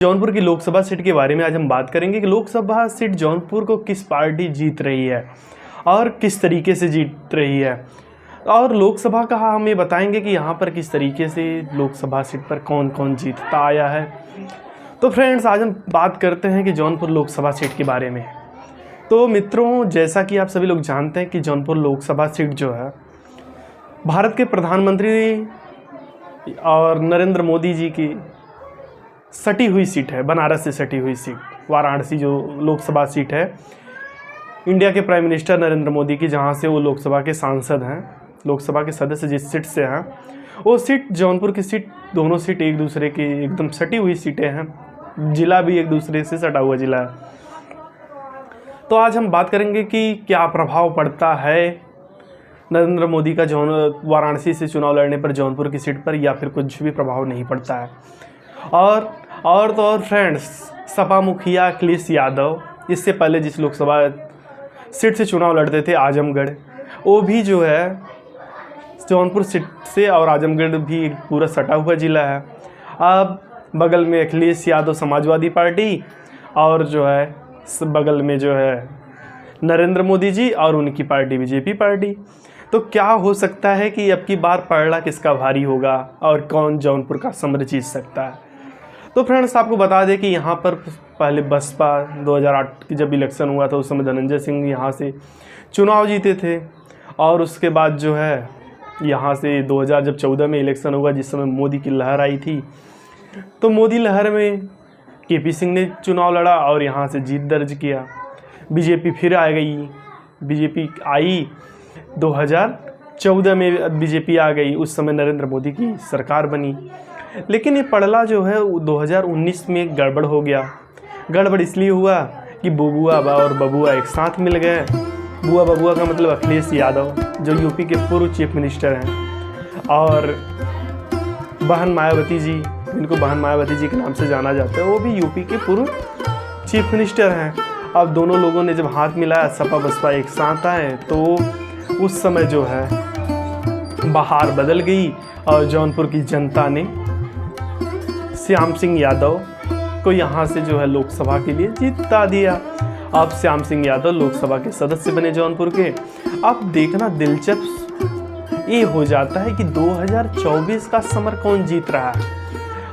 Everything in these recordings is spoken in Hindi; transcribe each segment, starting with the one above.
जौनपुर की लोकसभा सीट के बारे में आज हम बात करेंगे कि लोकसभा सीट जौनपुर को किस पार्टी जीत रही है और किस तरीके से जीत रही है, और लोकसभा का हम ये बताएंगे कि यहाँ पर किस तरीके से लोकसभा सीट पर कौन कौन जीतता आया है। तो फ्रेंड्स, आज हम बात करते हैं कि जौनपुर लोकसभा सीट के बारे में। तो मित्रों, जैसा कि आप सभी लोग जानते हैं कि जौनपुर लोकसभा सीट जो है भारत के प्रधानमंत्री और नरेंद्र मोदी जी की सटी हुई सीट है, बनारस से सटी हुई सीट, वाराणसी जो लोकसभा सीट है इंडिया के प्राइम मिनिस्टर नरेंद्र मोदी की, जहां से वो लोकसभा के सांसद हैं, लोकसभा के सदस्य जिस सीट से हैं, वो सीट जौनपुर की सीट, दोनों सीट एक दूसरे की एकदम सटी हुई सीटें हैं, जिला भी एक दूसरे से सटा हुआ जिला है। तो आज हम बात करेंगे कि क्या प्रभाव पड़ता है नरेंद्र मोदी का वाराणसी से चुनाव लड़ने पर जौनपुर की सीट पर, या फिर कुछ भी प्रभाव नहीं पड़ता है। और फ्रेंड्स, सपा मुखिया अखिलेश यादव इससे पहले जिस लोकसभा सीट से चुनाव लड़ते थे आजमगढ़, वो भी जो है जौनपुर सीट से, और आजमगढ़ भी एक पूरा सटा हुआ ज़िला है। अब बगल में अखिलेश यादव समाजवादी पार्टी, और जो है बगल में जो है नरेंद्र मोदी जी और उनकी पार्टी बीजेपी पार्टी। तो क्या हो सकता है कि अब की बार पलड़ा किसका भारी होगा और कौन जौनपुर का समर जीत सकता है। तो फ्रेंड्स, आपको बता दें कि यहाँ पर पहले बसपा 2008 की जब इलेक्शन हुआ था, उस समय धनंजय सिंह यहाँ से चुनाव जीते थे, और उसके बाद जो है यहाँ से 2014 में इलेक्शन हुआ, जिस समय मोदी की लहर आई थी, तो मोदी लहर में केपी सिंह ने चुनाव लड़ा और यहाँ से जीत दर्ज किया। बीजेपी फिर आ गई, बीजेपी आई 2014 में, बीजेपी आ गई, उस समय नरेंद्र मोदी की सरकार बनी। लेकिन ये पड़ला जो है 2019 में गड़बड़ हो गया। गड़बड़ इसलिए हुआ कि बुआ और बबुआ एक साथ मिल गए। बबुआ का मतलब अखिलेश यादव, जो यूपी के पूर्व चीफ मिनिस्टर हैं, और बहन मायावती जी, जिनको बहन मायावती जी के नाम से जाना जाता है, वो भी यूपी के पूर्व चीफ मिनिस्टर हैं। अब दोनों लोगों ने जब हाथ मिलाया, सपा बसपा एक साथ आए, तो उस समय जो है बहार बदल गई और जौनपुर की जनता ने श्याम सिंह यादव को यहाँ से जो है लोकसभा के लिए जिता दिया। अब श्याम सिंह यादव लोकसभा के सदस्य बने जौनपुर के। अब देखना दिलचस्प ये हो जाता है कि 2024 का समर कौन जीत रहा है,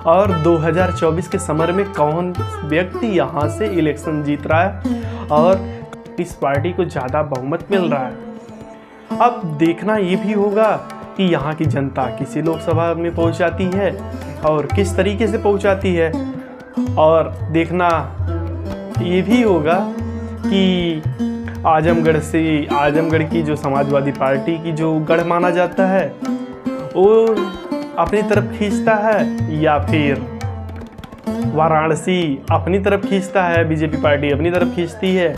और 2024 के समर में कौन व्यक्ति यहाँ से इलेक्शन जीत रहा है और किस पार्टी को ज़्यादा बहुमत मिल रहा है। अब देखना ये भी होगा कि यहाँ की जनता किसी लोकसभा में पहुँच जाती है और किस तरीके से पहुँचाती है, और देखना ये भी होगा कि आजमगढ़ की जो समाजवादी पार्टी की जो गढ़ माना जाता है, वो अपनी तरफ खींचता है, या फिर वाराणसी अपनी तरफ खींचता है, बीजेपी पार्टी अपनी तरफ खींचती है।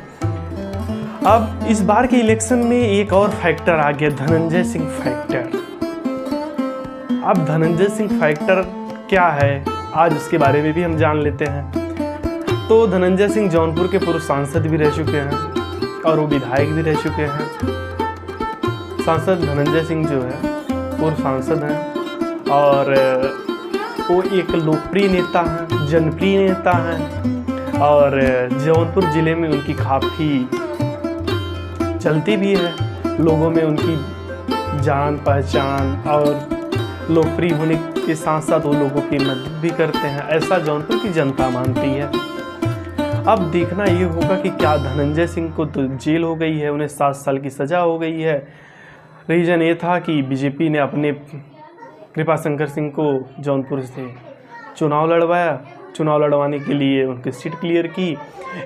अब इस बार के इलेक्शन में एक और फैक्टर आ गया, धनंजय सिंह फैक्टर। अब धनंजय सिंह फैक्टर क्या है, आज उसके बारे में भी हम जान लेते हैं। तो धनंजय सिंह जौनपुर के पूर्व सांसद भी रह चुके हैं और वो विधायक भी रह चुके हैं। सांसद धनंजय सिंह जो है पूर्व सांसद हैं, और वो एक लोकप्रिय नेता हैं, जनप्रिय नेता हैं, और जौनपुर ज़िले में उनकी काफ़ी चलती भी है। लोगों में उनकी जान पहचान और लोकप्रिय होने के साथ साथ वो लोगों की मदद भी करते हैं, ऐसा जौनपुर की जनता मानती है। अब देखना ये होगा कि क्या धनंजय सिंह को तो जेल हो गई है, उन्हें 7 साल की सज़ा हो गई है। रीज़न ये था कि बीजेपी ने अपने कृपाशंकर सिंह को जौनपुर से चुनाव लड़वाया, चुनाव लड़वाने के लिए उनकी सीट क्लियर की।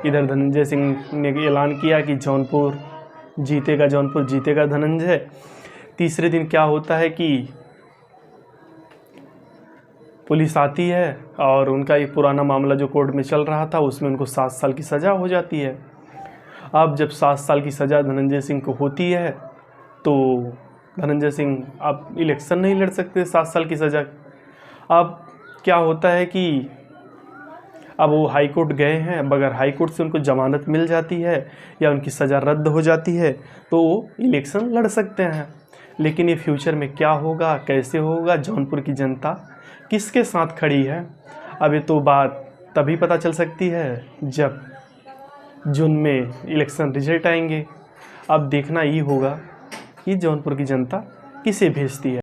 इधर धनंजय सिंह ने ऐलान किया कि जौनपुर जीतेगा धनंजय। तीसरे दिन क्या होता है कि पुलिस आती है और उनका एक पुराना मामला जो कोर्ट में चल रहा था, उसमें उनको 7 साल की सज़ा हो जाती है। अब जब 7 साल की सज़ा धनंजय सिंह को होती है, तो धनंजय सिंह अब इलेक्शन नहीं लड़ सकते 7 साल की सज़ा। अब क्या होता है कि अब वो हाई कोर्ट गए हैं, अगर हाई कोर्ट से उनको जमानत मिल जाती है या उनकी सज़ा रद्द हो जाती है, तो वो इलेक्शन लड़ सकते हैं। लेकिन ये फ्यूचर में क्या होगा, कैसे होगा, जौनपुर की जनता किसके साथ खड़ी है, अब ये तो बात तभी पता चल सकती है जब जून में इलेक्शन रिजल्ट आएंगे। अब देखना ये होगा कि जौनपुर की जनता किसे भेजती है।